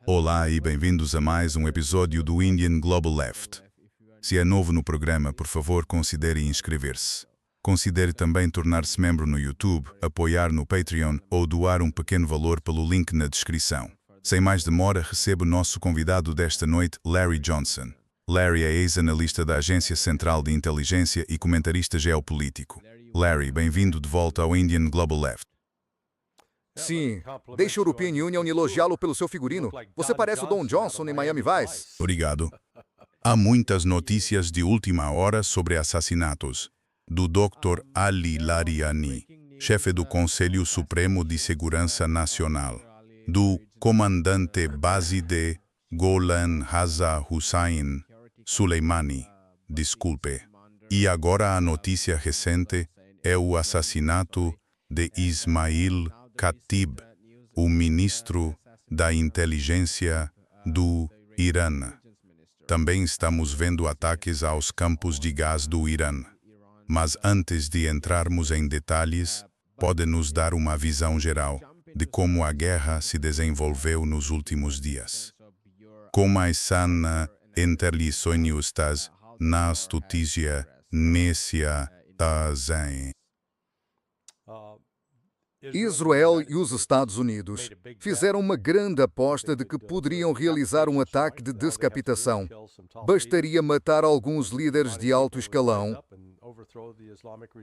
Olá e bem-vindos a mais um episódio do Indian Global Left. Se é novo no programa, por favor, considere inscrever-se. Considere também tornar-se membro no YouTube, apoiar no Patreon ou doar um pequeno valor pelo link na descrição. Sem mais demora, recebo nosso convidado desta noite, Larry Johnson. Larry é ex-analista da Agência Central de Inteligência e comentarista geopolítico. Larry, bem-vindo de volta ao Indian Global Left. Sim, deixe a European Union elogiá-lo pelo seu figurino. Você parece o Don Johnson em Miami Vice. Obrigado. Há muitas notícias de última hora sobre assassinatos do Dr. Ali Lariani, chefe do Conselho Supremo de Segurança Nacional, do comandante base de Golan Hassan Hussein Soleimani, e agora a notícia recente é o assassinato de Ismail Khatib, o ministro da inteligência do Irã. Também estamos vendo ataques aos campos de gás do Irã. Mas antes de entrarmos em detalhes, pode nos dar uma visão geral de como a guerra se desenvolveu nos últimos dias. Como são interlições nas notícias nesse tazem? Israel e os Estados Unidos fizeram uma grande aposta de que poderiam realizar um ataque de decapitação. Bastaria matar alguns líderes de alto escalão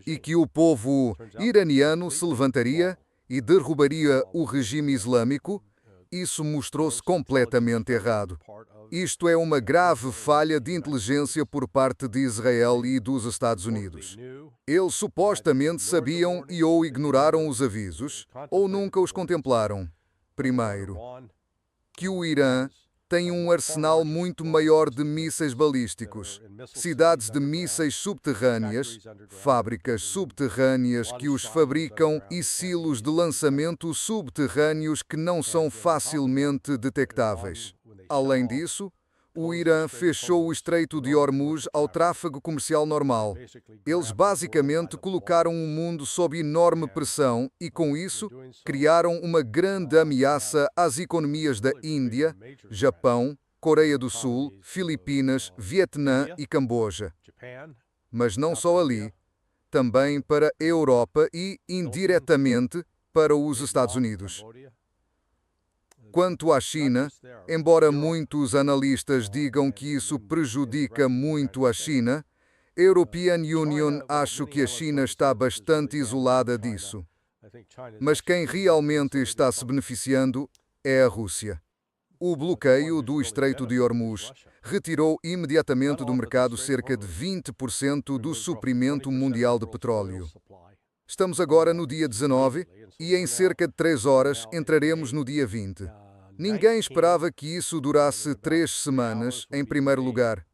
e que o povo iraniano se levantaria e derrubaria o regime islâmico. Isso mostrou-se completamente errado. Isto é uma grave falha de inteligência por parte de Israel e dos Estados Unidos. Eles supostamente sabiam e ou ignoraram os avisos, ou nunca os contemplaram. Primeiro, que o Irã tem um arsenal muito maior de mísseis balísticos, cidades de mísseis subterrâneas, fábricas subterrâneas que os fabricam e silos de lançamento subterrâneos que não são facilmente detectáveis. Além disso, o Irã fechou o Estreito de Hormuz ao tráfego comercial normal. Eles basicamente colocaram o mundo sob enorme pressão e, com isso, criaram uma grande ameaça às economias da Índia, Japão, Coreia do Sul, Filipinas, Vietnã e Camboja. Mas não só ali, também para a Europa e, indiretamente, para os Estados Unidos. Quanto à China, embora muitos analistas digam que isso prejudica muito a China, a European Union acha que a China está bastante isolada disso. Mas quem realmente está se beneficiando é a Rússia. O bloqueio do Estreito de Hormuz retirou imediatamente do mercado cerca de 20% do suprimento mundial de petróleo. Estamos agora no dia 19 e em cerca de 3 horas entraremos no dia 20. Ninguém esperava que isso durasse 3 semanas, em primeiro lugar.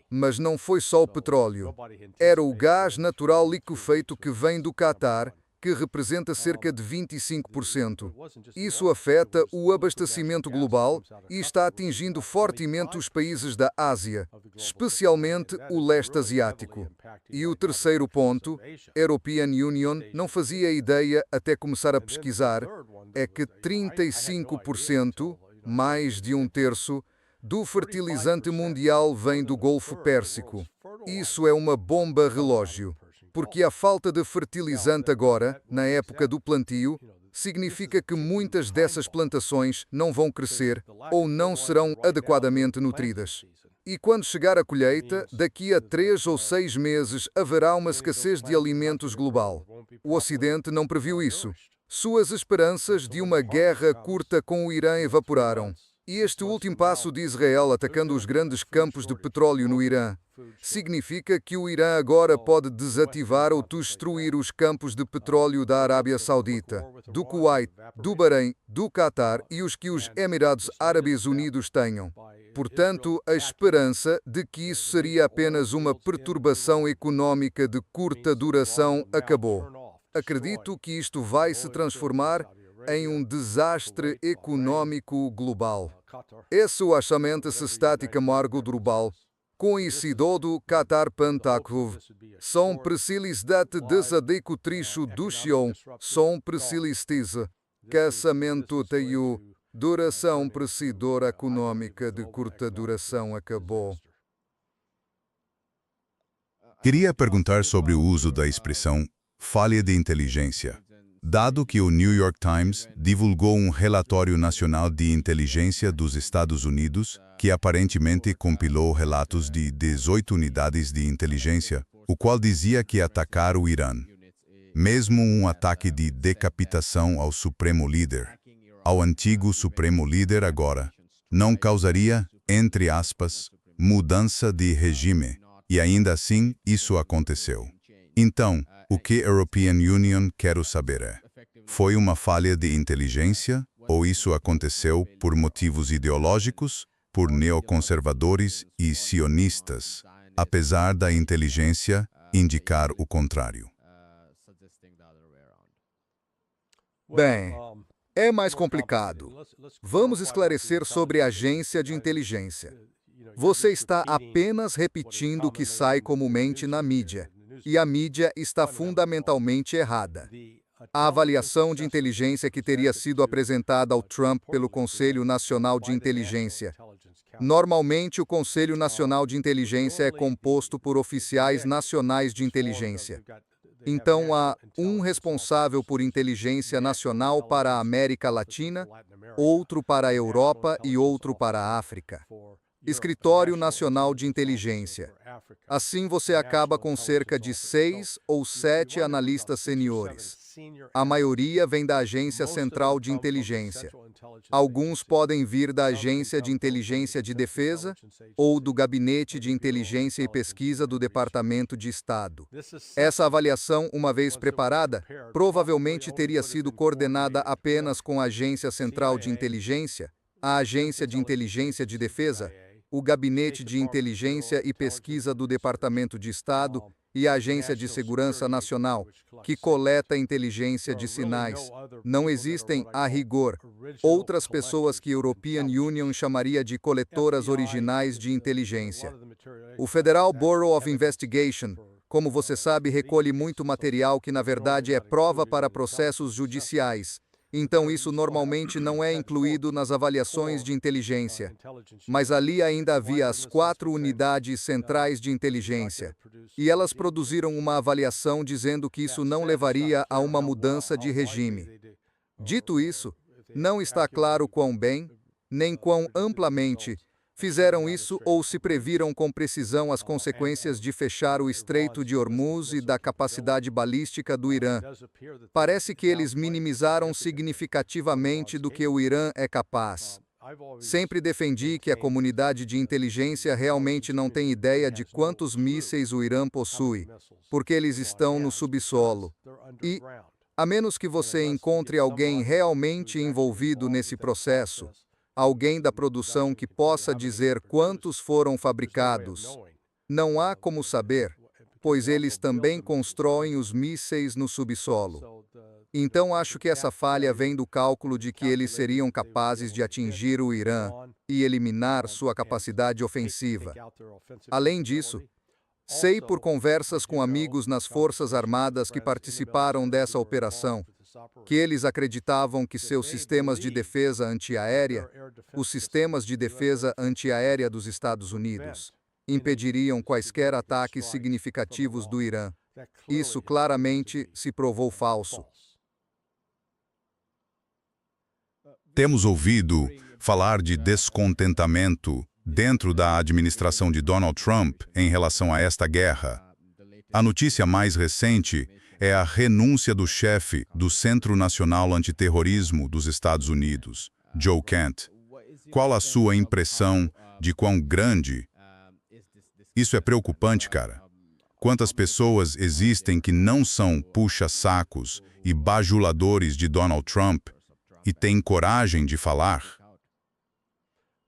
Mas não foi só o petróleo. Era o gás natural liquefeito que vem do Catar, que representa cerca de 25%. Isso afeta o abastecimento global e está atingindo fortemente os países da Ásia, especialmente o leste asiático. E o terceiro ponto, a European Union não fazia ideia até começar a pesquisar, é que 35%, mais de um terço, do fertilizante mundial vem do Golfo Pérsico. Isso é uma bomba relógio. Porque a falta de fertilizante agora, na época do plantio, significa que muitas dessas plantações não vão crescer ou não serão adequadamente nutridas. E quando chegar a colheita, daqui a 3 ou 6 meses haverá uma escassez de alimentos global. O Ocidente não previu isso. Suas esperanças de uma guerra curta com o Irã evaporaram. E este último passo de Israel atacando os grandes campos de petróleo no Irã significa que o Irã agora pode desativar ou destruir os campos de petróleo da Arábia Saudita, do Kuwait, do Bahrein, do Catar e os que os Emirados Árabes Unidos tenham. Portanto, a esperança de que isso seria apenas uma perturbação econômica de curta duração acabou. Acredito que isto vai se transformar em um desastre econômico global. Esse achamente-se estática amargo global, conhecido do Qatar Pantakov, são precisidade desadequatricho do chão, são precilistize, casamento teio, Duração precedora econômica de curta duração acabou. Queria perguntar sobre o uso da expressão falha de inteligência. Dado que o New York Times divulgou um relatório nacional de inteligência dos Estados Unidos, que aparentemente compilou relatos de 18 unidades de inteligência, o qual dizia que atacar o Irã, mesmo um ataque de decapitação ao Supremo Líder, ao antigo Supremo Líder agora, não causaria, entre aspas, mudança de regime, e ainda assim isso aconteceu. Então, o que a European Union quer saber é, foi uma falha de inteligência ou isso aconteceu por motivos ideológicos, por neoconservadores e sionistas, apesar da inteligência indicar o contrário? Bem, é mais complicado. Vamos esclarecer sobre a agência de inteligência. Você está apenas repetindo o que sai comumente na mídia, e a mídia está fundamentalmente errada. A avaliação de inteligência que teria sido apresentada ao Trump pelo Conselho Nacional de Inteligência. Normalmente, o Conselho Nacional de Inteligência é composto por oficiais nacionais de inteligência. Então, há um responsável por inteligência nacional para a América Latina, outro para a Europa e outro para a África. Escritório Nacional de Inteligência. Assim, você acaba com cerca de 6 ou 7 analistas seniores. A maioria vem da Agência Central de Inteligência. Alguns podem vir da Agência de Inteligência de Defesa ou do Gabinete de Inteligência e Pesquisa do Departamento de Estado. Essa avaliação, uma vez preparada, provavelmente teria sido coordenada apenas com a Agência Central de Inteligência, a Agência de Inteligência de Defesa, o Gabinete de Inteligência e Pesquisa do Departamento de Estado e a Agência de Segurança Nacional, que coleta inteligência de sinais. Não existem, a rigor, outras pessoas que a European Union chamaria de coletoras originais de inteligência. O Federal Bureau of Investigation, como você sabe, recolhe muito material que na verdade é prova para processos judiciais. Então isso normalmente não é incluído nas avaliações de inteligência. Mas ali ainda havia as 4 unidades centrais de inteligência. E elas produziram uma avaliação dizendo que isso não levaria a uma mudança de regime. Dito isso, não está claro quão bem, nem quão amplamente, fizeram isso ou se previram com precisão as consequências de fechar o Estreito de Hormuz e da capacidade balística do Irã. Parece que eles minimizaram significativamente do que o Irã é capaz. Sempre defendi que a comunidade de inteligência realmente não tem ideia de quantos mísseis o Irã possui, porque eles estão no subsolo. E, a menos que você encontre alguém realmente envolvido nesse processo, alguém da produção que possa dizer quantos foram fabricados, não há como saber, pois eles também constroem os mísseis no subsolo. Então acho que essa falha vem do cálculo de que eles seriam capazes de atingir o Irã e eliminar sua capacidade ofensiva. Além disso, sei por conversas com amigos nas Forças Armadas que participaram dessa operação, que eles acreditavam que seus sistemas de defesa antiaérea, os sistemas de defesa antiaérea dos Estados Unidos, impediriam quaisquer ataques significativos do Irã. Isso claramente se provou falso. Temos ouvido falar de descontentamento dentro da administração de Donald Trump em relação a esta guerra. A notícia mais recente é a renúncia do chefe do Centro Nacional Antiterrorismo dos Estados Unidos, Joe Kent. Qual a sua impressão de quão grande? Isso é preocupante, cara. Quantas pessoas existem que não são puxa-sacos e bajuladores de Donald Trump e têm coragem de falar?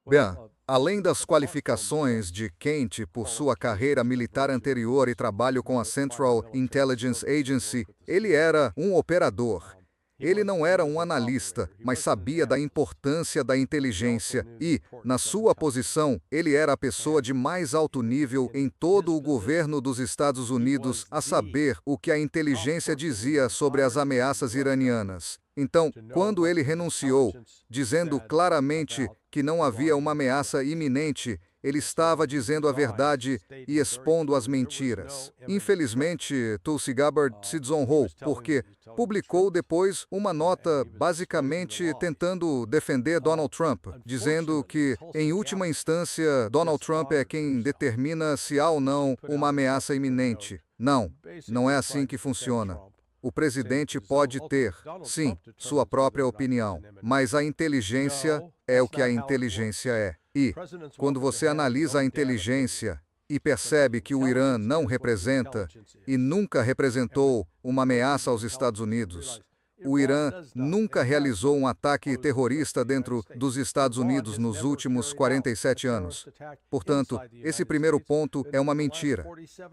Bem, além das qualificações de Kent por sua carreira militar anterior e trabalho com a Central Intelligence Agency, ele era um operador. Ele não era um analista, mas sabia da importância da inteligência e, na sua posição, ele era a pessoa de mais alto nível em todo o governo dos Estados Unidos a saber o que a inteligência dizia sobre as ameaças iranianas. Então, quando ele renunciou, dizendo claramente que não havia uma ameaça iminente, ele estava dizendo a verdade e expondo as mentiras. Infelizmente, Tulsi Gabbard se desonrou, porque publicou depois uma nota basicamente tentando defender Donald Trump, dizendo que, em última instância, Donald Trump é quem determina se há ou não uma ameaça iminente. Não, não é assim que funciona. O presidente pode ter, sim, sua própria opinião, mas a inteligência é o que a inteligência é. E, quando você analisa a inteligência e percebe que o Irã não representa e nunca representou uma ameaça aos Estados Unidos, o Irã nunca realizou um ataque terrorista dentro dos Estados Unidos nos últimos 47 anos. Portanto, esse primeiro ponto é uma mentira.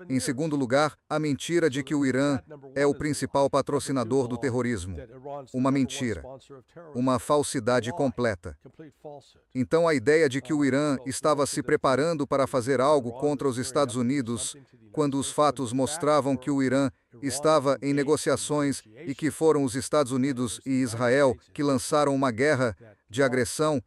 Em segundo lugar, a mentira de que o Irã é o principal patrocinador do terrorismo. Uma mentira. Uma falsidade completa. Então, a ideia de que o Irã estava se preparando para fazer algo contra os Estados Unidos, quando os fatos mostravam que o Irã estava em negociações e que foram os Estados Unidos e Israel que lançaram uma guerra de agressão,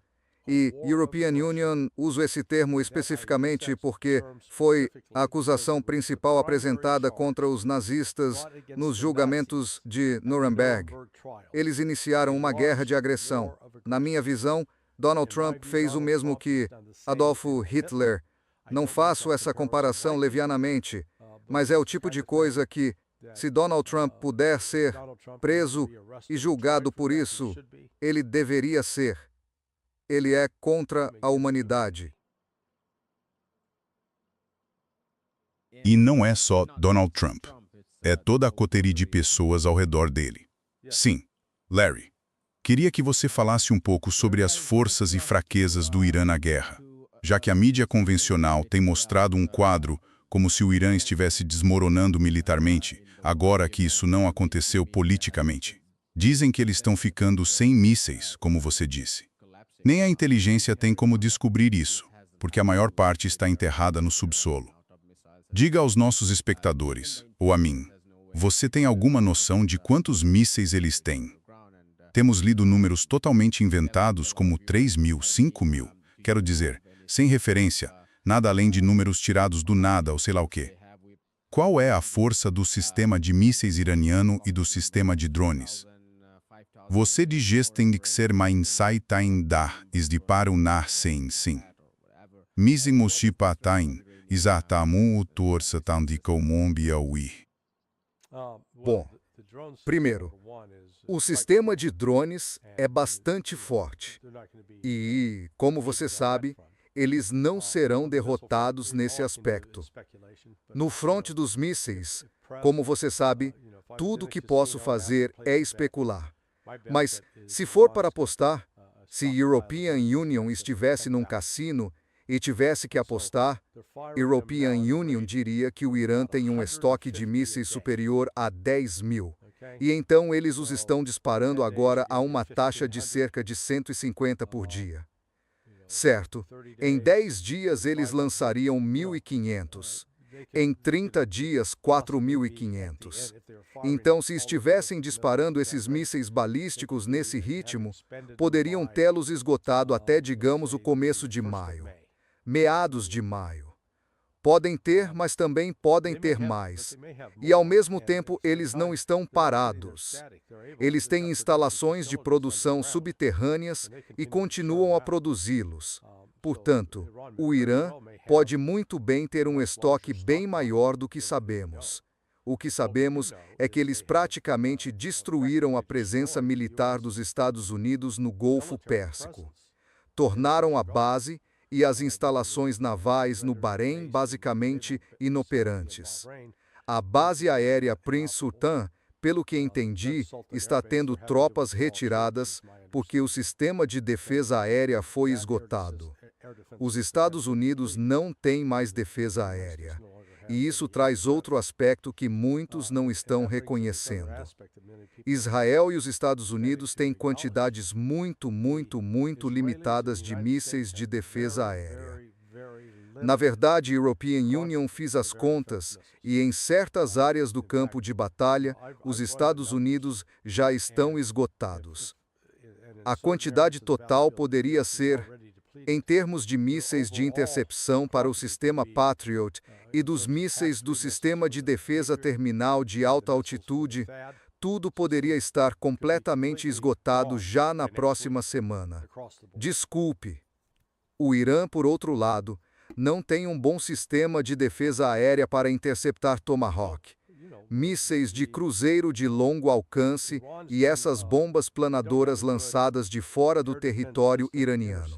e European Union, uso esse termo especificamente porque foi a acusação principal apresentada contra os nazistas nos julgamentos de Nuremberg. Eles iniciaram uma guerra de agressão. Na minha visão, Donald Trump fez o mesmo que Adolfo Hitler. Não faço essa comparação levianamente, mas é o tipo de coisa que, se Donald Trump puder ser preso e julgado por isso, ele deveria ser. Ele é contra a humanidade. E não é só Donald Trump. É toda a coterie de pessoas ao redor dele. Sim, Larry, queria que você falasse um pouco sobre as forças e fraquezas do Irã na guerra, já que a mídia convencional tem mostrado um quadro como se o Irã estivesse desmoronando militarmente, agora que isso não aconteceu politicamente. Dizem que eles estão ficando sem mísseis, como você disse. Nem a inteligência tem como descobrir isso, porque a maior parte está enterrada no subsolo. Diga aos nossos espectadores, ou a mim, você tem alguma noção de quantos mísseis eles têm? Temos lido números totalmente inventados como 3.000, 5.000, quero dizer, sem referência, nada além de números tirados do nada ou sei lá o quê. Qual é a força do sistema de mísseis iraniano e do sistema de drones? Você digestem de que ser mainsai tain dar isdiparu nar sem sim. Missing moshipa tain isatamu torsa tandicou mombiaui. Bom, primeiro, o sistema de drones é bastante forte. E, como você sabe, eles não serão derrotados nesse aspecto. No fronte dos mísseis, como você sabe, tudo o que posso fazer é especular. Mas, se for para apostar, se European Union estivesse num cassino e tivesse que apostar, European Union diria que o Irã tem um estoque de mísseis superior a 10.000. E então eles os estão disparando agora a uma taxa de cerca de 150 por dia. Certo, em 10 dias eles lançariam 1.500. Em 30 dias, 4.500. Então, se estivessem disparando esses mísseis balísticos nesse ritmo, poderiam tê-los esgotado até, digamos, o começo de maio. Meados de maio. Podem ter, mas também podem ter mais. E, ao mesmo tempo, eles não estão parados. Eles têm instalações de produção subterrâneas e continuam a produzi-los. Portanto, o Irã pode muito bem ter um estoque bem maior do que sabemos. O que sabemos é que eles praticamente destruíram a presença militar dos Estados Unidos no Golfo Pérsico. Tornaram a base e as instalações navais no Bahrein basicamente inoperantes. A base aérea Prince Sultan, pelo que entendi, está tendo tropas retiradas porque o sistema de defesa aérea foi esgotado. Os Estados Unidos não têm mais defesa aérea. E isso traz outro aspecto que muitos não estão reconhecendo. Israel e os Estados Unidos têm quantidades muito limitadas de mísseis de defesa aérea. Na verdade, a European Union fez as contas e em certas áreas do campo de batalha, os Estados Unidos já estão esgotados. A quantidade total poderia ser, em termos de mísseis de intercepção para o sistema Patriot e dos mísseis do sistema de defesa terminal de alta altitude, tudo poderia estar completamente esgotado já na próxima semana. Desculpe. O Irã, por outro lado, não tem um bom sistema de defesa aérea para interceptar Tomahawk, mísseis de cruzeiro de longo alcance e essas bombas planadoras lançadas de fora do território iraniano.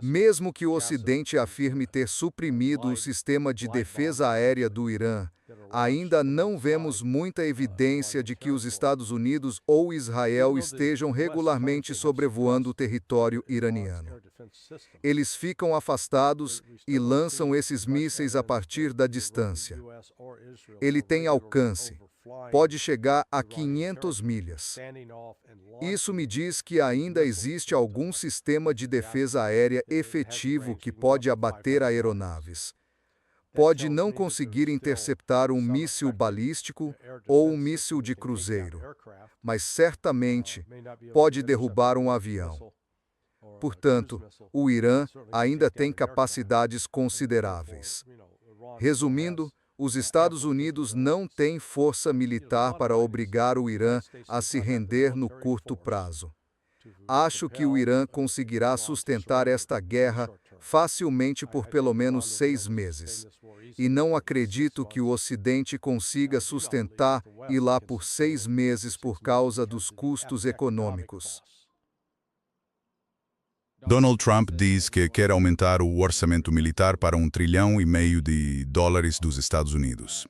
Mesmo que o Ocidente afirme ter suprimido o sistema de defesa aérea do Irã, ainda não vemos muita evidência de que os Estados Unidos ou Israel estejam regularmente sobrevoando o território iraniano. Eles ficam afastados e lançam esses mísseis a partir da distância. Ele tem alcance. Pode chegar a 500 milhas. Isso me diz que ainda existe algum sistema de defesa aérea efetivo que pode abater aeronaves. Pode não conseguir interceptar um míssil balístico ou um míssil de cruzeiro, mas certamente pode derrubar um avião. Portanto, o Irã ainda tem capacidades consideráveis. Resumindo, os Estados Unidos não têm força militar para obrigar o Irã a se render no curto prazo. Acho que o Irã conseguirá sustentar esta guerra facilmente por pelo menos 6 meses. E não acredito que o Ocidente consiga sustentar e lá por 6 meses por causa dos custos econômicos. Donald Trump diz que quer aumentar o orçamento militar para $1,5 trilhão dos Estados Unidos.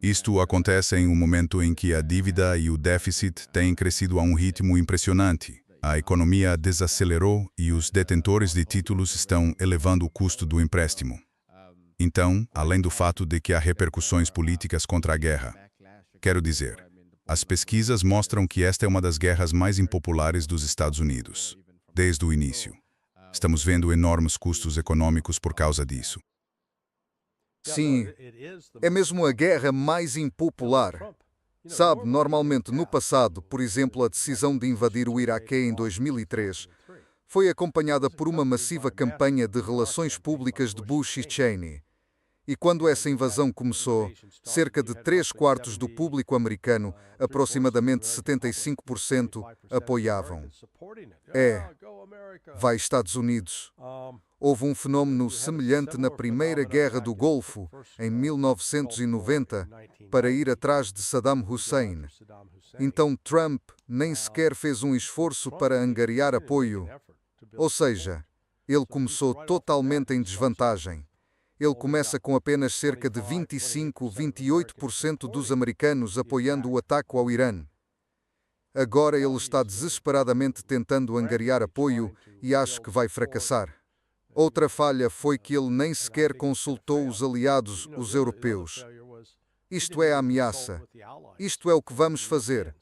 Isto acontece em um momento em que a dívida e o déficit têm crescido a um ritmo impressionante. A economia desacelerou e os detentores de títulos estão elevando o custo do empréstimo. Então, além do fato de que há repercussões políticas contra a guerra, quero dizer, as pesquisas mostram que esta é uma das guerras mais impopulares dos Estados Unidos. Desde o início. Estamos vendo enormes custos econômicos por causa disso. Sim, é mesmo a guerra mais impopular. Sabe, normalmente no passado, por exemplo, a decisão de invadir o Iraque em 2003 foi acompanhada por uma massiva campanha de relações públicas de Bush e Cheney. E quando essa invasão começou, cerca de 3/4 do público americano, aproximadamente 75%, apoiavam. Vai Estados Unidos. Houve um fenômeno semelhante na Primeira Guerra do Golfo, em 1990, para ir atrás de Saddam Hussein. Então Trump nem sequer fez um esforço para angariar apoio. Ou seja, ele começou totalmente em desvantagem. Ele começa com apenas cerca de 28% dos americanos apoiando o ataque ao Irã. Agora ele está desesperadamente tentando angariar apoio e acho que vai fracassar. Outra falha foi que ele nem sequer consultou os aliados, os europeus. Isto é a ameaça. Isto é o que vamos fazer.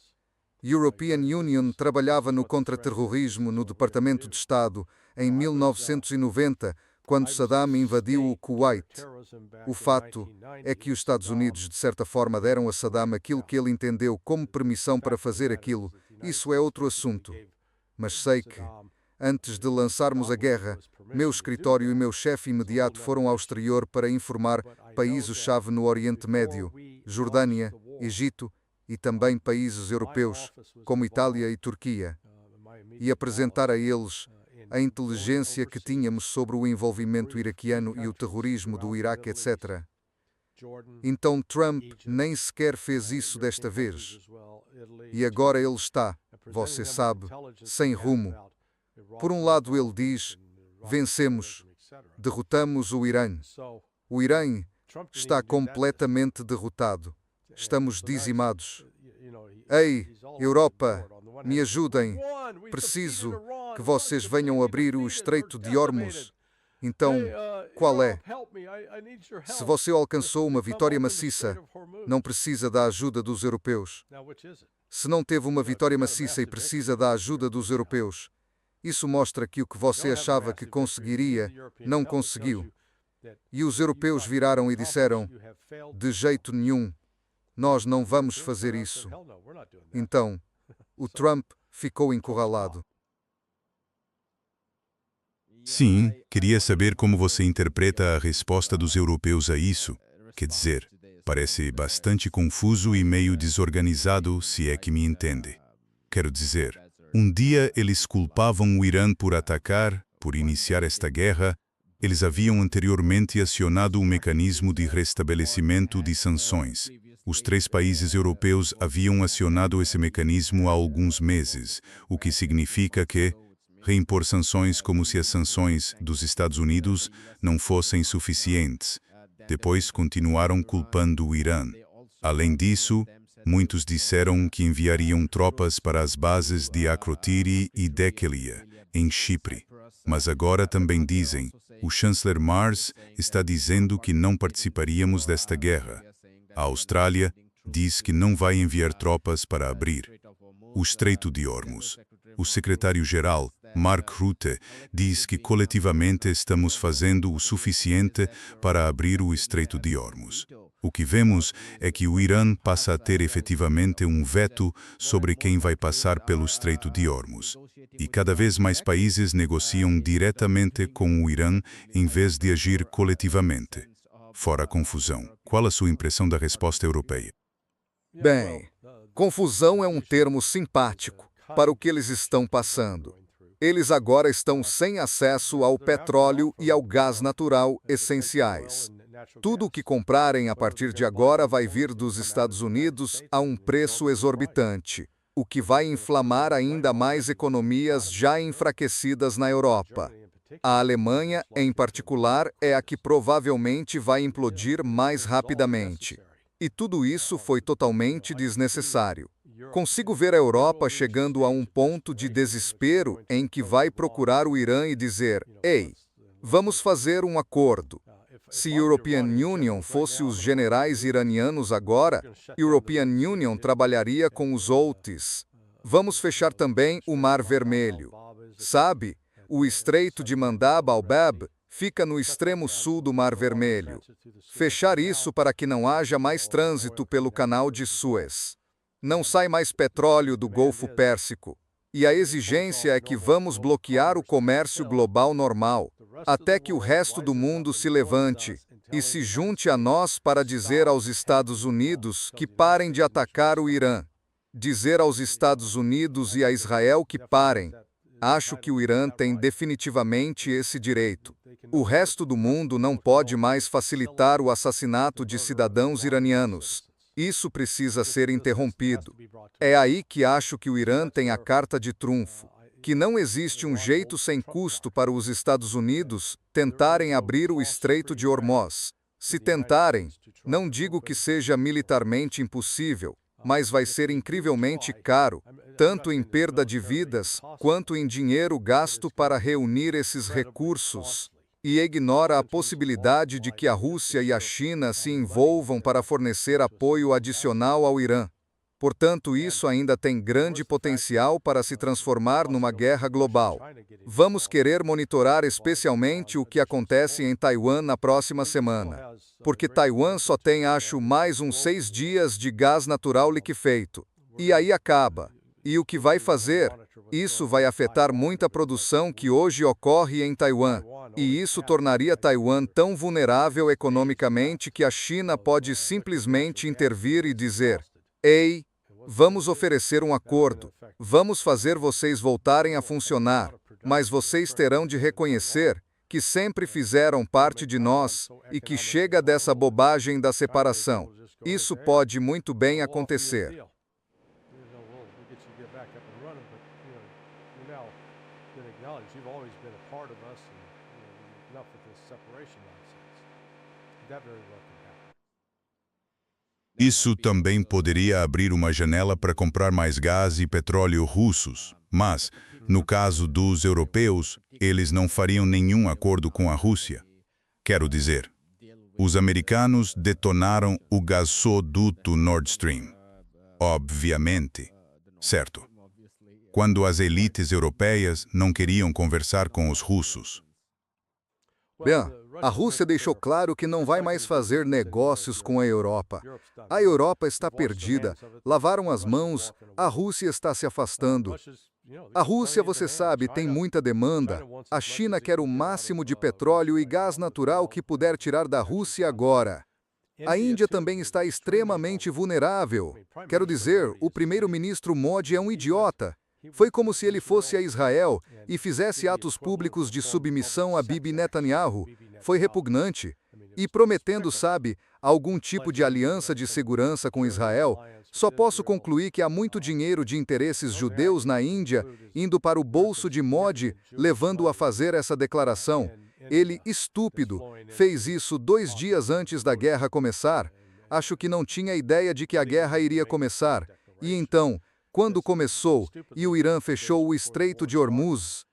European Union trabalhava no contra-terrorismo no Departamento de Estado em 1990, quando Saddam invadiu o Kuwait. O fato é que os Estados Unidos, de certa forma, deram a Saddam aquilo que ele entendeu como permissão para fazer aquilo. Isso é outro assunto. Mas sei que, antes de lançarmos a guerra, meu escritório e meu chefe imediato foram ao exterior para informar países-chave no Oriente Médio, Jordânia, Egito e também países europeus, como Itália e Turquia, e apresentar a eles a inteligência que tínhamos sobre o envolvimento iraquiano e o terrorismo do Iraque, etc. Então Trump nem sequer fez isso desta vez. E agora ele está, você sabe, sem rumo. Por um lado ele diz, vencemos, derrotamos o Irã. O Irã está completamente derrotado. Estamos dizimados. Ei, Europa, me ajudem. Preciso que vocês venham abrir o Estreito de Hormuz. Então, qual é? Se você alcançou uma vitória maciça, não precisa da ajuda dos europeus. Se não teve uma vitória maciça e precisa da ajuda dos europeus, isso mostra que o que você achava que conseguiria, não conseguiu. E os europeus viraram e disseram, de jeito nenhum, nós não vamos fazer isso. Então, o Trump ficou encurralado. Sim, queria saber como você interpreta a resposta dos europeus a isso. Quer dizer, parece bastante confuso e meio desorganizado, se é que me entende. Quero dizer, um dia eles culpavam o Irã por atacar, por iniciar esta guerra. Eles haviam anteriormente acionado um mecanismo de restabelecimento de sanções. Os 3 países europeus haviam acionado esse mecanismo há alguns meses, o que significa que reimpor sanções como se as sanções dos Estados Unidos não fossem suficientes. Depois continuaram culpando o Irã. Além disso, muitos disseram que enviariam tropas para as bases de Akrotiri e Dhekelia, em Chipre. Mas agora também dizem, o chanceler Mars está dizendo que não participaríamos desta guerra. A Austrália diz que não vai enviar tropas para abrir o Estreito de Hormuz. O secretário-geral, Mark Rutte, diz que coletivamente estamos fazendo o suficiente para abrir o Estreito de Hormuz. O que vemos é que o Irã passa a ter efetivamente um veto sobre quem vai passar pelo Estreito de Hormuz. E cada vez mais países negociam diretamente com o Irã em vez de agir coletivamente. Fora a confusão, qual a sua impressão da resposta europeia? Bem, confusão é um termo simpático para o que eles estão passando. Eles agora estão sem acesso ao petróleo e ao gás natural essenciais. Tudo o que comprarem a partir de agora vai vir dos Estados Unidos a um preço exorbitante, o que vai inflamar ainda mais economias já enfraquecidas na Europa. A Alemanha, em particular, é a que provavelmente vai implodir mais rapidamente. E tudo isso foi totalmente desnecessário. Consigo ver a Europa chegando a um ponto de desespero em que vai procurar o Irã e dizer: ei, vamos fazer um acordo. Se European Union fosse os generais iranianos agora, European Union trabalharia com os Houthis. Vamos fechar também o Mar Vermelho. Sabe, o Estreito de Mandab al-Bab fica no extremo sul do Mar Vermelho. Fechar isso para que não haja mais trânsito pelo Canal de Suez. Não sai mais petróleo do Golfo Pérsico. E a exigência é que vamos bloquear o comércio global normal, até que o resto do mundo se levante e se junte a nós para dizer aos Estados Unidos que parem de atacar o Irã. Dizer aos Estados Unidos e a Israel que parem. Acho que o Irã tem definitivamente esse direito. O resto do mundo não pode mais facilitar o assassinato de cidadãos iranianos. Isso precisa ser interrompido. É aí que acho que o Irã tem a carta de trunfo, que não existe um jeito sem custo para os Estados Unidos tentarem abrir o Estreito de Hormuz. Se tentarem, não digo que seja militarmente impossível, mas vai ser incrivelmente caro, tanto em perda de vidas, quanto em dinheiro gasto para reunir esses recursos. E ignora a possibilidade de que a Rússia e a China se envolvam para fornecer apoio adicional ao Irã. Portanto, isso ainda tem grande potencial para se transformar numa guerra global. Vamos querer monitorar especialmente o que acontece em Taiwan na próxima semana. Porque Taiwan só tem, acho, mais uns 6 dias de gás natural liquefeito. E aí acaba. E o que vai fazer? Isso vai afetar muita produção que hoje ocorre em Taiwan. E isso tornaria Taiwan tão vulnerável economicamente que a China pode simplesmente intervir e dizer: ei, vamos oferecer um acordo, vamos fazer vocês voltarem a funcionar, mas vocês terão de reconhecer que sempre fizeram parte de nós e que chega dessa bobagem da separação. Isso pode muito bem acontecer. Isso também poderia abrir uma janela para comprar mais gás e petróleo russos, mas, no caso dos europeus, eles não fariam nenhum acordo com a Rússia. Quero dizer, os americanos detonaram o gasoduto Nord Stream. Obviamente. Certo. Quando as elites europeias não queriam conversar com os russos. Bem, a Rússia deixou claro que não vai mais fazer negócios com a Europa. A Europa está perdida, lavaram as mãos, a Rússia está se afastando. A Rússia, você sabe, tem muita demanda. A China quer o máximo de petróleo e gás natural que puder tirar da Rússia agora. A Índia também está extremamente vulnerável. Quero dizer, o primeiro-ministro Modi é um idiota. Foi como se ele fosse a Israel e fizesse atos públicos de submissão a Bibi Netanyahu. Foi repugnante. E prometendo, sabe, algum tipo de aliança de segurança com Israel, só posso concluir que há muito dinheiro de interesses judeus na Índia indo para o bolso de Modi, levando-o a fazer essa declaração. Ele, estúpido, fez isso 2 dias antes da guerra começar. Acho que não tinha ideia de que a guerra iria começar. E então, quando começou e o Irã fechou o Estreito de Hormuz,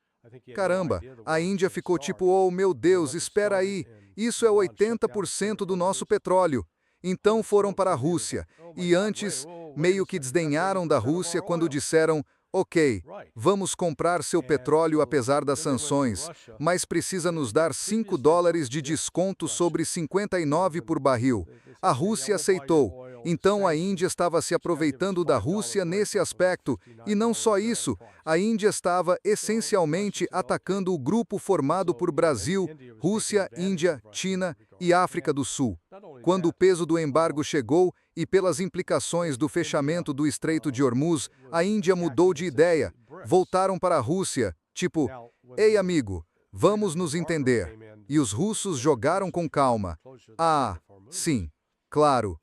caramba, a Índia ficou tipo, oh meu Deus, espera aí, isso é 80% do nosso petróleo. Então foram para a Rússia, e antes meio que desdenharam da Rússia quando disseram, ok, vamos comprar seu petróleo apesar das sanções, mas precisa nos dar $5 de desconto sobre 59 por barril. A Rússia aceitou. Então a Índia estava se aproveitando da Rússia nesse aspecto, e não só isso, a Índia estava essencialmente atacando o grupo formado por Brasil, Rússia, Índia, China e África do Sul. Quando o peso do embargo chegou e pelas implicações do fechamento do Estreito de Hormuz, a Índia mudou de ideia, voltaram para a Rússia, tipo, ei amigo, vamos nos entender. E os russos jogaram com calma. Ah, sim. Claro.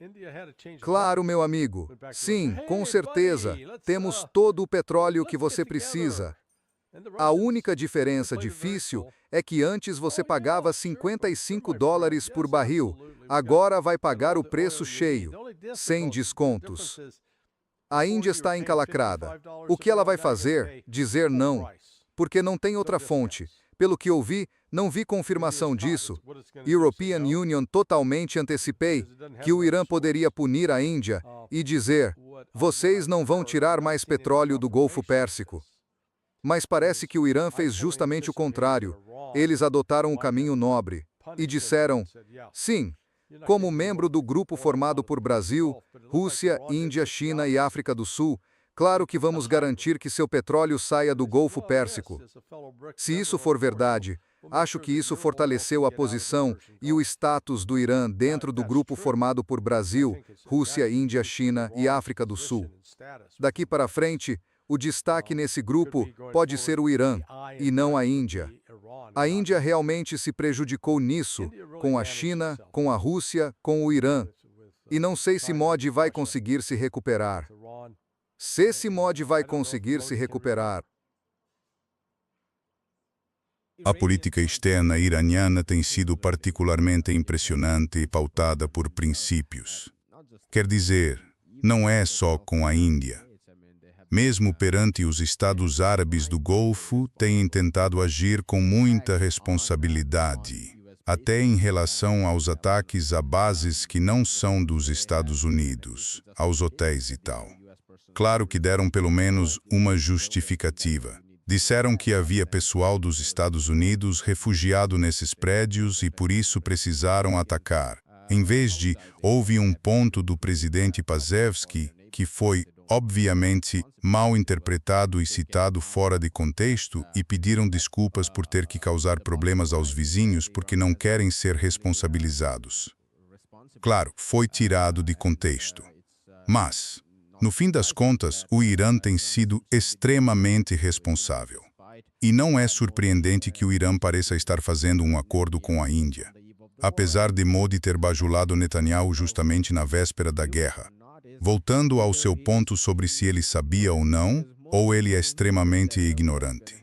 Claro, meu amigo. Sim, com certeza. Temos todo o petróleo que você precisa. A única diferença difícil é que antes você pagava $55 por barril, agora vai pagar o preço cheio, sem descontos. A Índia está encalacrada. O que ela vai fazer? Dizer não. Porque não tem outra fonte. Pelo que ouvi, não vi confirmação disso. European Union totalmente antecipei que o Irã poderia punir a Índia e dizer, vocês não vão tirar mais petróleo do Golfo Pérsico. Mas parece que o Irã fez justamente o contrário. Eles adotaram o caminho nobre e disseram, sim, como membro do grupo formado por Brasil, Rússia, Índia, China e África do Sul, claro que vamos garantir que seu petróleo saia do Golfo Pérsico. Se isso for verdade, acho que isso fortaleceu a posição e o status do Irã dentro do grupo formado por Brasil, Rússia, Índia, China e África do Sul. Daqui para frente, o destaque nesse grupo pode ser o Irã, e não a Índia. A Índia realmente se prejudicou nisso, com a China, com a Rússia, com o Irã. E não sei se Modi vai conseguir se recuperar. Se esse Modi vai conseguir se recuperar. A política externa iraniana tem sido particularmente impressionante e pautada por princípios. Quer dizer, não é só com a Índia. Mesmo perante os Estados Árabes do Golfo, têm tentado agir com muita responsabilidade, até em relação aos ataques a bases que não são dos Estados Unidos, aos hotéis e tal. Claro que deram pelo menos uma justificativa. Disseram que havia pessoal dos Estados Unidos refugiado nesses prédios e por isso precisaram atacar. Em vez de, houve um ponto do presidente Pazevski que foi, obviamente, mal interpretado e citado fora de contexto e pediram desculpas por ter que causar problemas aos vizinhos porque não querem ser responsabilizados. Claro, foi tirado de contexto. Mas, no fim das contas, o Irã tem sido extremamente responsável. E não é surpreendente que o Irã pareça estar fazendo um acordo com a Índia. Apesar de Modi ter bajulado Netanyahu justamente na véspera da guerra. Voltando ao seu ponto sobre se ele sabia ou ele é extremamente ignorante.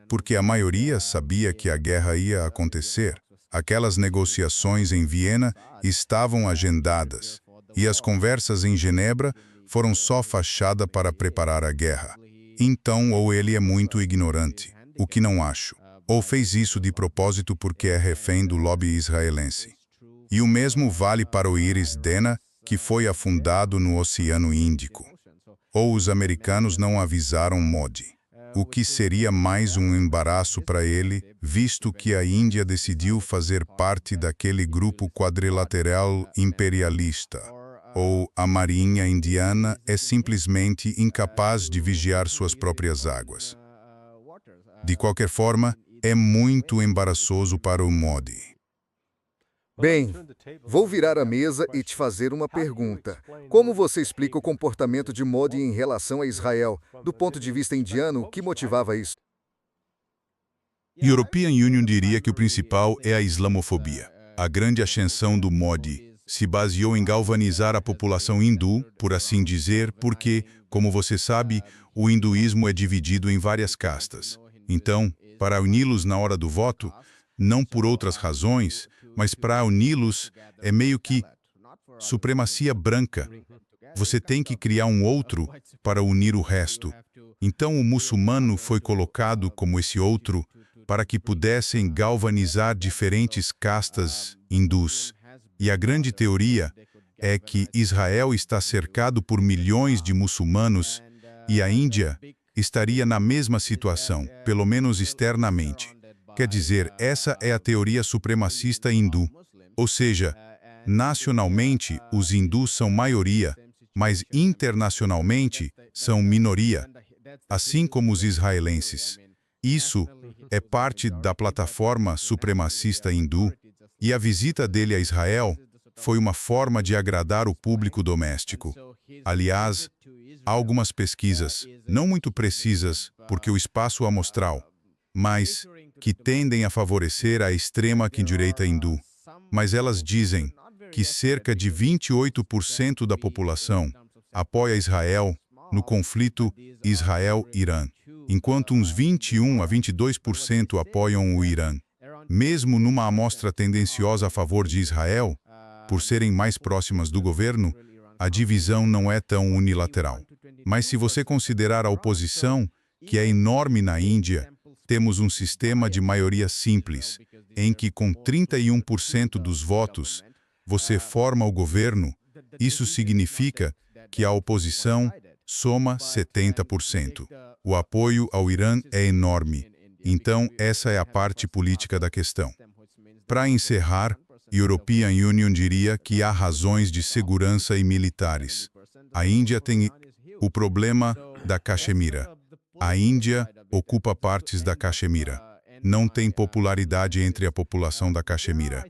Porque a maioria sabia que a guerra ia acontecer. Aquelas negociações em Viena estavam agendadas. e as conversas em Genebra foram só fachada para preparar a guerra. Então, ou ele é muito ignorante, o que não acho, ou fez isso de propósito porque é refém do lobby israelense. E o mesmo vale para o Iris Dena, que foi afundado no Oceano Índico. Ou os americanos não avisaram Modi, o que seria mais um embaraço para ele, visto que a Índia decidiu fazer parte daquele grupo quadrilateral imperialista. Ou a Marinha Indiana é simplesmente incapaz de vigiar suas próprias águas. De qualquer forma, é muito embaraçoso para o Modi. Bem, vou virar a mesa e te fazer uma pergunta. Como você explica o comportamento de Modi em relação a Israel? Do ponto de vista indiano, o que motivava isso? European Union diria que o principal é a islamofobia. A grande ascensão do Modi se baseou em galvanizar a população hindu, por assim dizer, porque, como você sabe, o hinduísmo é dividido em várias castas. Então, para uni-los na hora do voto, não por outras razões, mas para uni-los é meio que supremacia branca. Você tem que criar um outro para unir o resto. Então o muçulmano foi colocado como esse outro para que pudessem galvanizar diferentes castas hindus. E a grande teoria é que Israel está cercado por milhões de muçulmanos e a Índia estaria na mesma situação, pelo menos externamente. Quer dizer, essa é a teoria supremacista hindu. Ou seja, nacionalmente, os hindus são maioria, mas internacionalmente são minoria, assim como os israelenses. Isso é parte da plataforma supremacista hindu, e a visita dele a Israel foi uma forma de agradar o público doméstico. Aliás, há algumas pesquisas, não muito precisas, porque o espaço amostral, mas que tendem a favorecer a extrema-direita hindu. Mas elas dizem que cerca de 28% da população apoia Israel no conflito Israel-Irã, enquanto uns 21 a 22% apoiam o Irã. Mesmo numa amostra tendenciosa a favor de Israel, por serem mais próximas do governo, a divisão não é tão unilateral. Mas se você considerar a oposição, que é enorme na Índia, temos um sistema de maioria simples, em que com 31% dos votos, você forma o governo. Isso significa que a oposição soma 70%. O apoio ao Irã é enorme. Então, essa é a parte política da questão. Para encerrar, European Union diria que há razões de segurança e militares. A Índia tem o problema da Caxemira. A Índia ocupa partes da Caxemira. Não tem popularidade entre a população da Caxemira.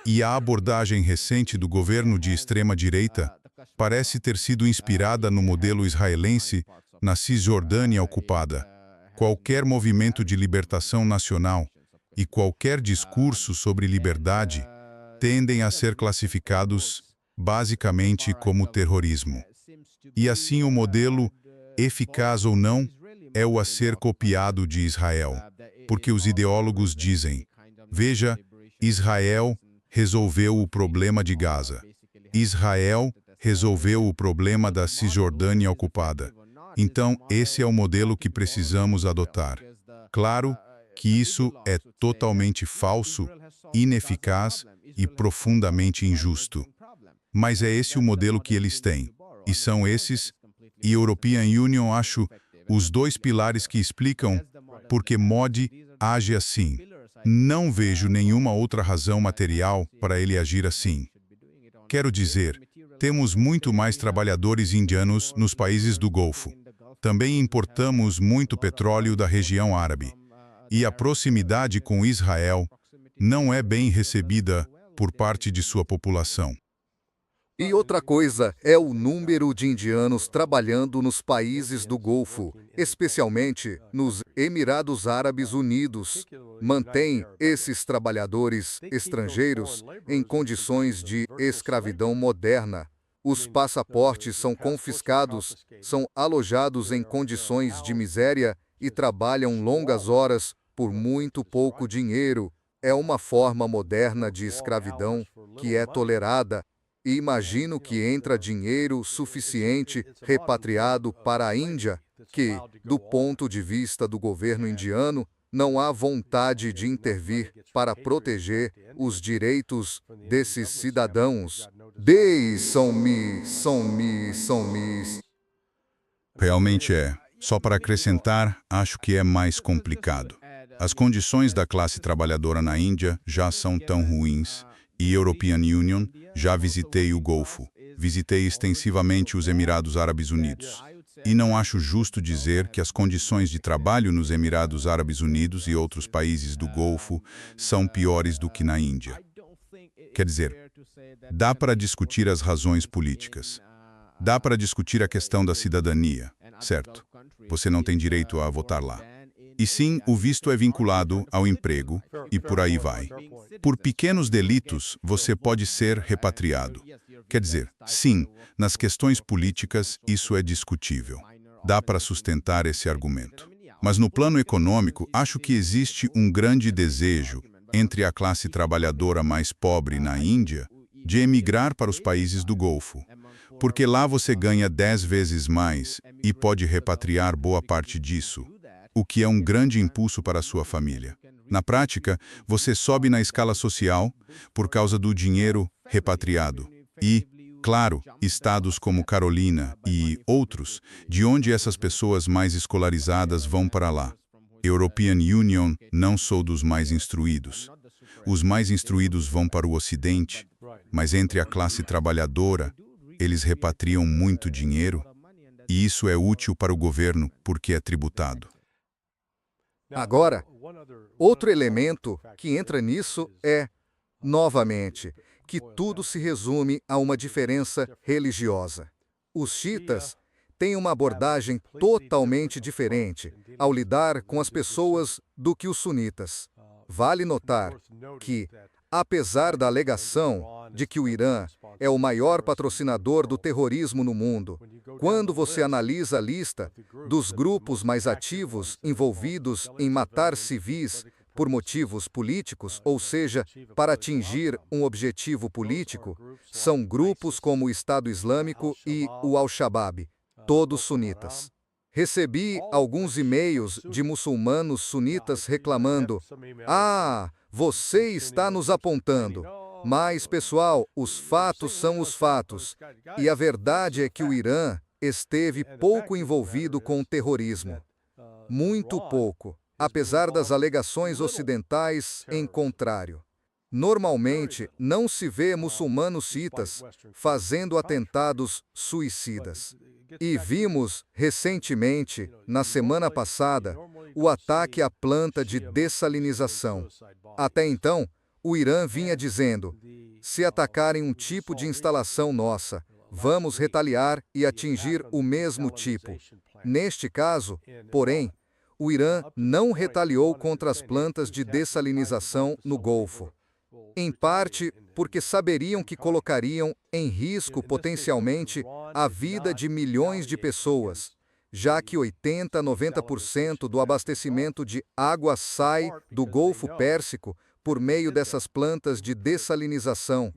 E a abordagem recente do governo de extrema-direita parece ter sido inspirada no modelo israelense na Cisjordânia ocupada. Qualquer movimento de libertação nacional e qualquer discurso sobre liberdade tendem a ser classificados basicamente como terrorismo. E assim o modelo, eficaz ou não, é o a ser copiado de Israel, porque os ideólogos dizem: veja, Israel resolveu o problema de Gaza. Israel resolveu o problema da Cisjordânia ocupada. Então, esse é o modelo que precisamos adotar. Claro que isso é totalmente falso, ineficaz e profundamente injusto. Mas é esse o modelo que eles têm. E são esses, e European Union, acho, os dois pilares que explicam por que Modi age assim. Não vejo nenhuma outra razão material para ele agir assim. Quero dizer, temos muito mais trabalhadores indianos nos países do Golfo. Também importamos muito petróleo da região árabe. E a proximidade com Israel não é bem recebida por parte de sua população. E outra coisa é o número de indianos trabalhando nos países do Golfo, especialmente nos Emirados Árabes Unidos. Mantém esses trabalhadores estrangeiros em condições de escravidão moderna. Os passaportes são confiscados, são alojados em condições de miséria e trabalham longas horas por muito pouco dinheiro. É uma forma moderna de escravidão que é tolerada. e imagino que entra dinheiro suficiente repatriado para a Índia, que, do ponto de vista do governo indiano, não há vontade de intervir para proteger os direitos desses cidadãos. Realmente é. Só para acrescentar, acho que é mais complicado. As condições da classe trabalhadora na Índia já são tão ruins, e European Union, já visitei o Golfo, visitei extensivamente os Emirados Árabes Unidos. E não acho justo dizer que as condições de trabalho nos Emirados Árabes Unidos e outros países do Golfo são piores do que na Índia. Quer dizer, dá para discutir as razões políticas. Dá para discutir a questão da cidadania, certo? Você não tem direito a votar lá. E sim, o visto é vinculado ao emprego e por aí vai. Por pequenos delitos, você pode ser repatriado. Quer dizer, sim, nas questões políticas, isso é discutível. Dá para sustentar esse argumento. Mas no plano econômico, acho que existe um grande desejo entre a classe trabalhadora mais pobre na Índia de emigrar para os países do Golfo, porque lá você ganha 10 vezes mais e pode repatriar boa parte disso, o que é um grande impulso para a sua família. Na prática, você sobe na escala social por causa do dinheiro repatriado. E, claro, estados como Carolina e outros, de onde essas pessoas mais escolarizadas vão para lá. European Union, não sou dos mais instruídos. Os mais instruídos vão para o Ocidente, mas entre a classe trabalhadora, eles repatriam muito dinheiro, e isso é útil para o governo porque é tributado. Agora, outro elemento que entra nisso é, novamente, que tudo se resume a uma diferença religiosa. Os xiitas têm uma abordagem totalmente diferente ao lidar com as pessoas do que os sunitas. Vale notar que, apesar da alegação de que o Irã é o maior patrocinador do terrorismo no mundo, quando você analisa a lista dos grupos mais ativos envolvidos em matar civis por motivos políticos, ou seja, para atingir um objetivo político, são grupos como o Estado Islâmico e o Al-Shabaab, todos sunitas. Recebi alguns e-mails de muçulmanos sunitas reclamando: "Ah, você está nos apontando." Mas, pessoal, os fatos são os fatos. E a verdade é que o Irã esteve pouco envolvido com o terrorismo. Muito pouco, apesar das alegações ocidentais em contrário. Normalmente, não se vê muçulmanos xiitas fazendo atentados suicidas. E vimos, recentemente, na semana passada, o ataque à planta de dessalinização. Até então, o Irã vinha dizendo: se atacarem um tipo de instalação nossa, vamos retaliar e atingir o mesmo tipo. Neste caso, porém, o Irã não retaliou contra as plantas de dessalinização no Golfo. Em parte porque saberiam que colocariam em risco potencialmente a vida de milhões de pessoas, já que 80 a 90% do abastecimento de água sai do Golfo Pérsico por meio dessas plantas de dessalinização.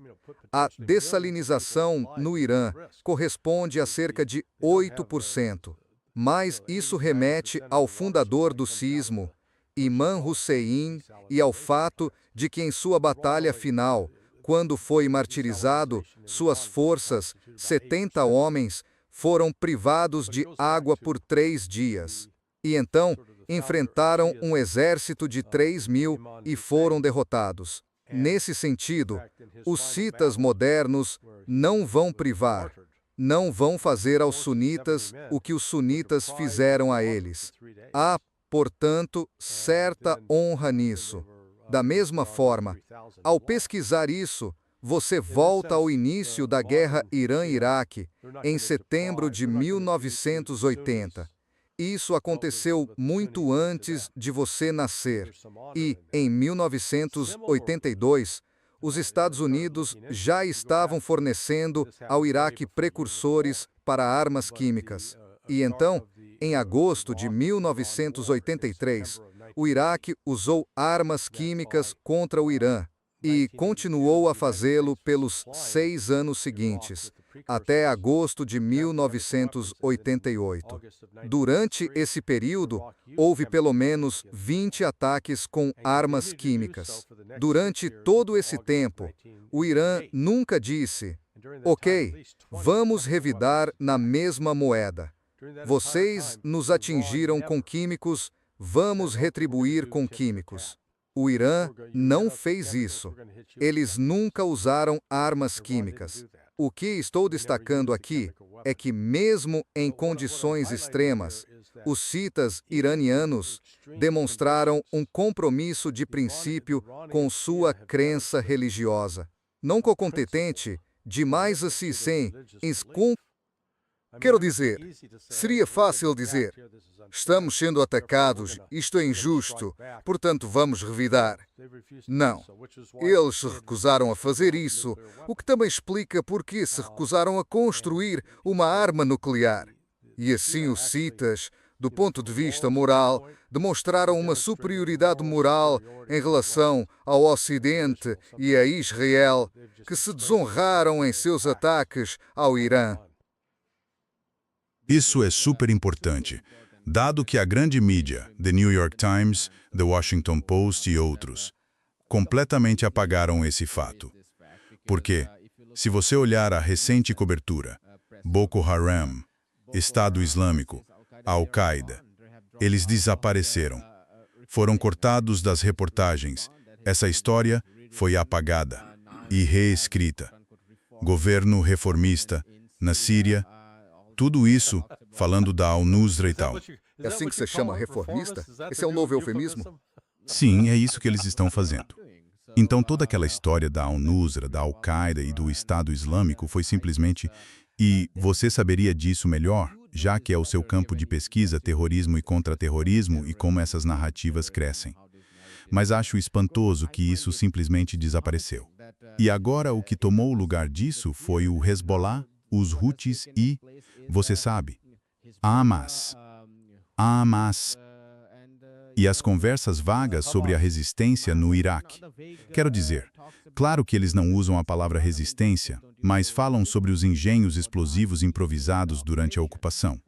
A dessalinização no Irã corresponde a cerca de 8%. Mas isso remete ao fundador do cisma, Imam Hussein, e ao fato de que em sua batalha final, quando foi martirizado, suas forças, 70 homens, foram privados de água por 3 dias. E então, enfrentaram um exército de 3.000 e foram derrotados. Nesse sentido, os xiitas modernos não vão privar, não vão fazer aos sunitas o que os sunitas fizeram a eles. Há, portanto, certa honra nisso. Da mesma forma, ao pesquisar isso, você volta ao início da guerra Irã-Iraque, em setembro de 1980. Isso aconteceu muito antes de você nascer. E, em 1982, os Estados Unidos já estavam fornecendo ao Iraque precursores para armas químicas. E então, em agosto de 1983, o Iraque usou armas químicas contra o Irã. e continuou a fazê-lo pelos 6 anos seguintes, até agosto de 1988. Durante esse período, houve pelo menos 20 ataques com armas químicas. Durante todo esse tempo, o Irã nunca disse: ok, vamos revidar na mesma moeda. Vocês nos atingiram com químicos, vamos retribuir com químicos. O Irã não fez isso. Eles nunca usaram armas químicas. O que estou destacando aqui é que, mesmo em condições extremas, os citas iranianos demonstraram um compromisso de princípio com sua crença religiosa. Não contente demais assim sem Quero dizer, seria fácil dizer: estamos sendo atacados, isto é injusto, portanto vamos revidar. Não. Eles se recusaram a fazer isso, o que também explica por que se recusaram a construir uma arma nuclear. E assim os citas, do ponto de vista moral, demonstraram uma superioridade moral em relação ao Ocidente e a Israel, que se desonraram em seus ataques ao Irã. Isso é super importante, dado que a grande mídia, The New York Times, The Washington Post e outros, completamente apagaram esse fato. Porque, se você olhar a recente cobertura, Boko Haram, Estado Islâmico, Al-Qaeda, eles desapareceram. Foram cortados das reportagens. Essa história foi apagada e reescrita. Governo reformista, na Síria, tudo isso falando da Al-Nusra e tal. É assim que se chama reformista? Esse é um novo eufemismo? Sim, é isso que eles estão fazendo. Então toda aquela história da Al-Nusra, da Al-Qaeda e do Estado Islâmico foi simplesmente... E você saberia disso melhor, já que é o seu campo de pesquisa, terrorismo e contra-terrorismo e como essas narrativas crescem. Mas acho espantoso que isso simplesmente desapareceu. E agora o que tomou o lugar disso foi o Hezbollah, os Houthis e, você sabe, a Hamas. A Hamas. E as conversas vagas sobre a resistência no Iraque. Quero dizer, claro que eles não usam a palavra resistência, mas falam sobre os engenhos explosivos improvisados durante a ocupação.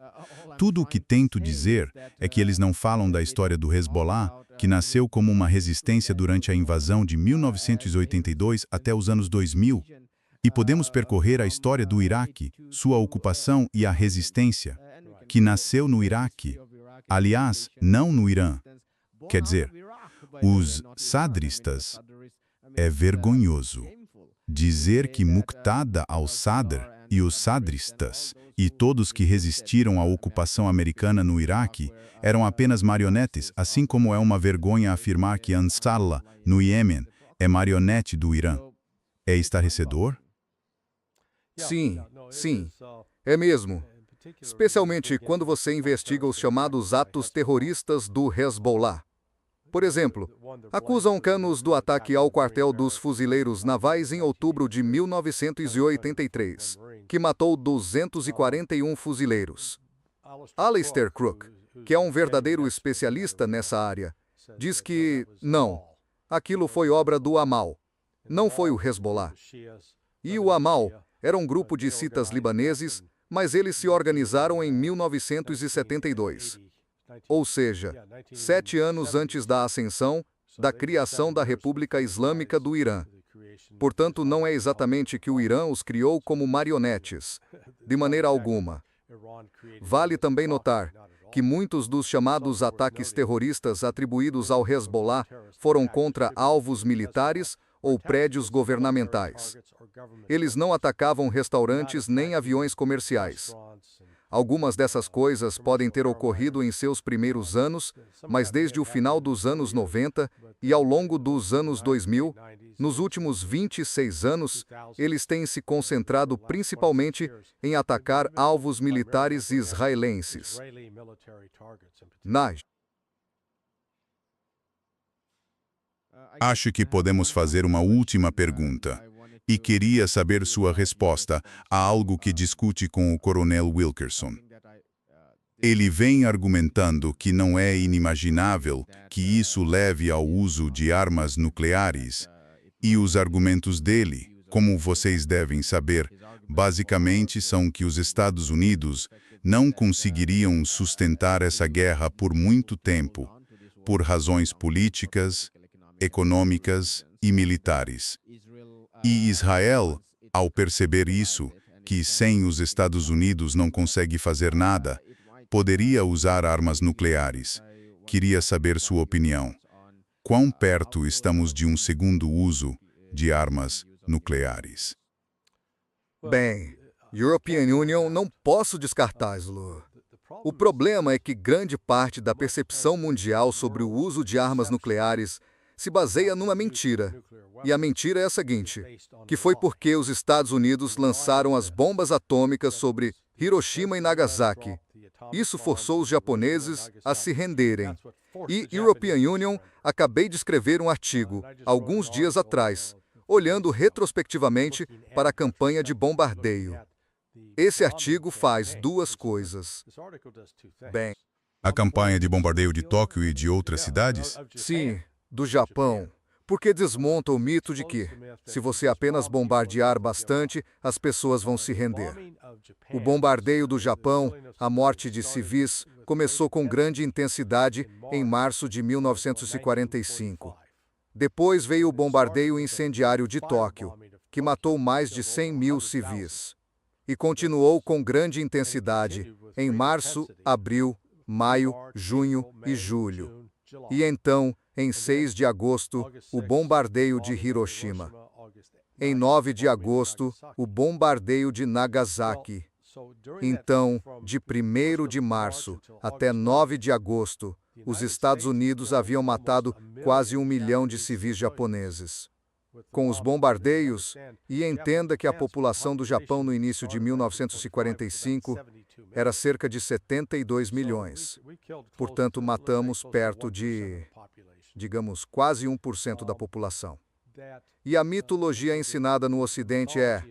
Tudo o que tento dizer é que eles não falam da história do Hezbollah, que nasceu como uma resistência durante a invasão de 1982 até os anos 2000, e podemos percorrer a história do Iraque, sua ocupação e a resistência, que nasceu no Iraque, aliás, não no Irã. Quer dizer, os sadristas, é vergonhoso dizer que Muqtada al-Sadr e os sadristas e todos que resistiram à ocupação americana no Iraque eram apenas marionetes, assim como é uma vergonha afirmar que Ansarallah, no Iêmen, é marionete do Irã. É estarrecedor? Sim, é mesmo. Especialmente quando você investiga os chamados atos terroristas do Hezbollah. Por exemplo, acusam canos do ataque ao quartel dos fuzileiros navais em outubro de 1983, que matou 241 fuzileiros. Alistair Crook, que é um verdadeiro especialista nessa área, diz que, não, aquilo foi obra do Amal, não foi o Hezbollah. E o Amal era um grupo de citas libaneses, mas eles se organizaram em 1972. Ou seja, 7 anos antes da ascensão, da criação da República Islâmica do Irã. Portanto, não é exatamente que o Irã os criou como marionetes, de maneira alguma. Vale também notar que muitos dos chamados ataques terroristas atribuídos ao Hezbollah foram contra alvos militares ou prédios governamentais. Eles não atacavam restaurantes nem aviões comerciais. Algumas dessas coisas podem ter ocorrido em seus primeiros anos, mas desde o final dos anos 90 e ao longo dos anos 2000, nos últimos 26 anos, eles têm se concentrado principalmente em atacar alvos militares israelenses. Acho que podemos fazer uma última pergunta. E queria saber sua resposta a algo que discute com o Coronel Wilkerson. Ele vem argumentando que não é inimaginável que isso leve ao uso de armas nucleares E os argumentos dele, como vocês devem saber, basicamente são que os Estados Unidos não conseguiriam sustentar essa guerra por muito tempo, por razões políticas, econômicas e militares. E Israel, ao perceber isso, que sem os Estados Unidos não consegue fazer nada, poderia usar armas nucleares. Queria saber sua opinião. Quão perto estamos de um segundo uso de armas nucleares? Bem, European Union não posso descartar, Slu. O problema é que grande parte da percepção mundial sobre o uso de armas nucleares se baseia numa mentira. E a mentira é a seguinte, que foi porque os Estados Unidos lançaram as bombas atômicas sobre Hiroshima e Nagasaki. Isso forçou os japoneses a se renderem. E European Union, acabei de escrever um artigo, alguns dias atrás, olhando retrospectivamente para a campanha de bombardeio. Esse artigo faz duas coisas. Bem, A campanha de bombardeio de Tóquio e de outras cidades? sim, do Japão, porque desmonta o mito de que, se você apenas bombardear bastante, as pessoas vão se render. O bombardeio do Japão, a morte de civis, começou com grande intensidade em março de 1945. Depois veio o bombardeio incendiário de Tóquio, que matou mais de 100 mil civis. E continuou com grande intensidade em março, abril, maio, junho e julho. E então, em 6 de agosto, o bombardeio de Hiroshima. Em 9 de agosto, o bombardeio de Nagasaki. Então, de 1º de março até 9 de agosto, os Estados Unidos haviam matado quase 1 milhão de civis japoneses. Com os bombardeios, e entenda que a população do Japão no início de 1945 era cerca de 72 milhões. Portanto, matamos perto de, digamos, quase 1% da população. E a mitologia ensinada no Ocidente é: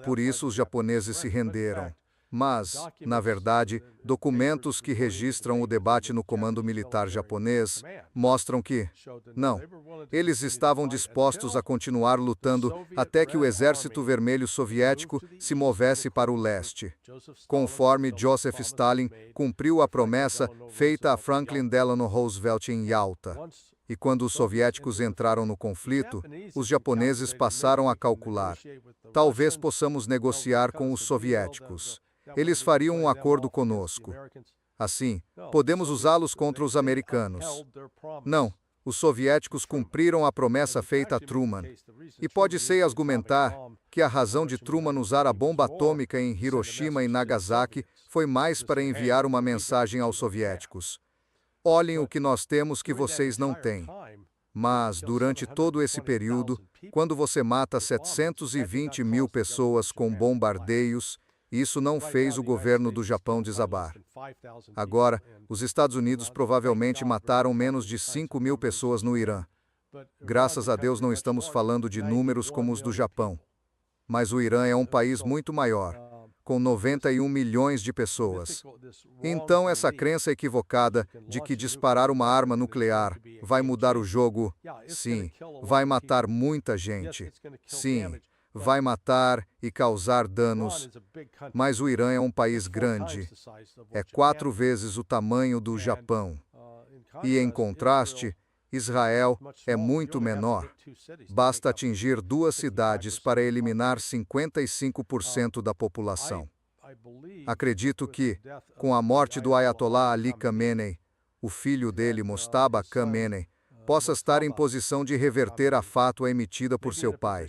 por isso os japoneses se renderam. Mas, na verdade, documentos que registram o debate no comando militar japonês mostram que, não, eles estavam dispostos a continuar lutando até que o Exército Vermelho Soviético se movesse para o leste. Conforme Joseph Stalin cumpriu a promessa feita a Franklin Delano Roosevelt em Yalta. E quando os soviéticos entraram no conflito, os japoneses passaram a calcular: talvez possamos negociar com os soviéticos. Eles fariam um acordo conosco. Assim, podemos usá-los contra os americanos. Não, os soviéticos cumpriram a promessa feita a Truman. E pode-se argumentar que a razão de Truman usar a bomba atômica em Hiroshima e Nagasaki foi mais para enviar uma mensagem aos soviéticos: olhem o que nós temos que vocês não têm. Mas, durante todo esse período, quando você mata 720 mil pessoas com bombardeios, isso não fez o governo do Japão desabar. Agora, os Estados Unidos provavelmente mataram menos de 5 mil pessoas no Irã. Graças a Deus não estamos falando de números como os do Japão. Mas o Irã é um país muito maior, com 91 milhões de pessoas. Então, essa crença equivocada de que disparar uma arma nuclear vai mudar o jogo, sim, vai matar muita gente. Sim, vai matar e causar danos. Mas o Irã é um país grande. É 4 vezes o tamanho do Japão. E, em contraste, Israel é muito menor. Basta atingir 2 cidades para eliminar 55% da população. Acredito que, com a morte do Ayatollah Ali Khamenei, o filho dele, Mojtaba Khamenei, possa estar em posição de reverter a fátua emitida por seu pai.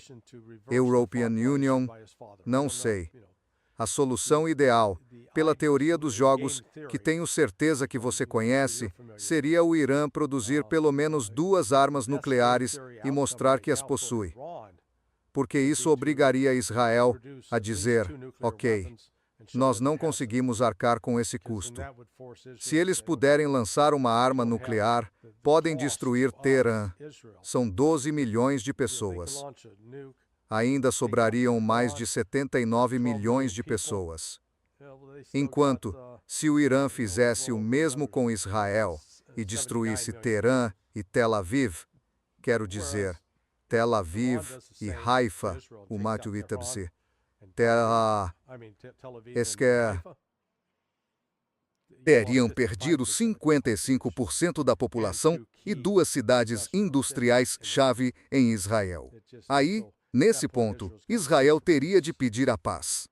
European Union, não sei. A solução ideal, pela teoria dos jogos, que tenho certeza que você conhece, seria o Irã produzir pelo menos 2 armas nucleares e mostrar que as possui. Porque isso obrigaria Israel a dizer: ok, nós não conseguimos arcar com esse custo. Se eles puderem lançar uma arma nuclear, podem destruir Teherã. São 12 milhões de pessoas. Ainda sobrariam mais de 79 milhões de pessoas. Enquanto, se o Irã fizesse o mesmo com Israel e destruísse Teherã e Tel Aviv, quero dizer, Tel Aviv e Haifa, o Matthew Witabse. Teriam perdido 55% da população e duas cidades industriais-chave em Israel. Aí, nesse ponto, Israel teria de pedir a paz.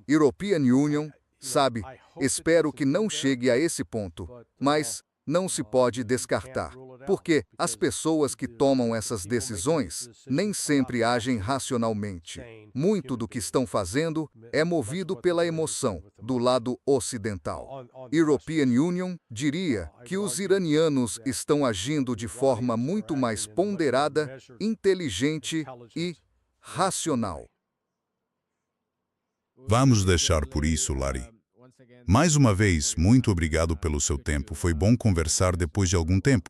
European Union, sabe, espero que não chegue a esse ponto, mas não se pode descartar, porque as pessoas que tomam essas decisões nem sempre agem racionalmente. Muito do que estão fazendo é movido pela emoção do lado ocidental. European Union diria que os iranianos estão agindo de forma muito mais ponderada, inteligente e racional. Vamos deixar por isso, Larry. Mais uma vez, muito obrigado pelo seu tempo. Foi bom conversar depois de algum tempo.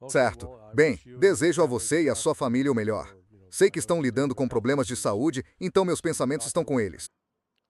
Certo. Bem, desejo a você e a sua família o melhor. Sei que estão lidando com problemas de saúde, então meus pensamentos estão com eles.